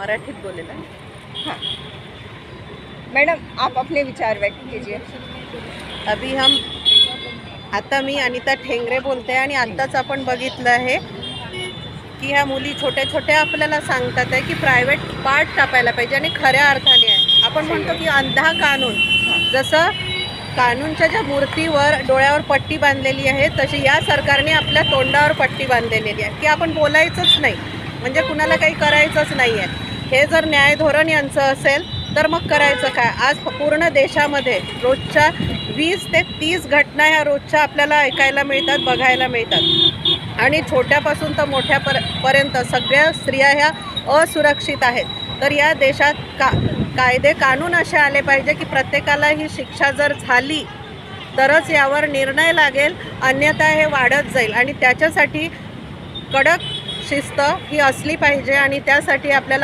मराठीत बोलेल। हाँ मैडम, आप अपने विचार व्यक्त कीजिए। अभी हम आता मी अनिता ठेंगरे बोलते आणि आत्ताच आपण बघितलं आहे की ह्या मुली छोट्या छोट्या आपल्याला सांगतात आहे की प्रायव्हेट पार्ट कापायला पाहिजे आणि खऱ्या अर्थाने आहे आपण म्हणतो की अंधा कानून, जसं कानूनच्या ज्या मूर्तीवर डोळ्यावर पट्टी बांधलेली आहे तशी या सरकारने आपल्या तोंडावर पट्टी बांधलेली आहे की आपण बोलायचंच नाही, म्हणजे कुणाला काही करायचंच नाही आहे। हे जर न्याय धोरण यांचं असेल तर मग करायचं काय? आज पूर्ण देशामध्ये रोजच्या 20 ते 30 घटना ह्या रोजच्या आपल्याला ऐकायला मिळतात, बघायला मिळतात आणि छोट्यापासून तर मोठ्यापर्यंत सगळ्या स्त्रिया ह्या असुरक्षित आहेत। तर या देशात कायदे कानून असे आले पाहिजे की प्रत्येकाला ही शिक्षा जर झाली तरच यावर निर्णय लागेल, अन्यथा हे वाढत जाईल आणि त्याच्यासाठी कडक शिस्त ही असली पाहिजे आणि त्यासाठी आपल्याला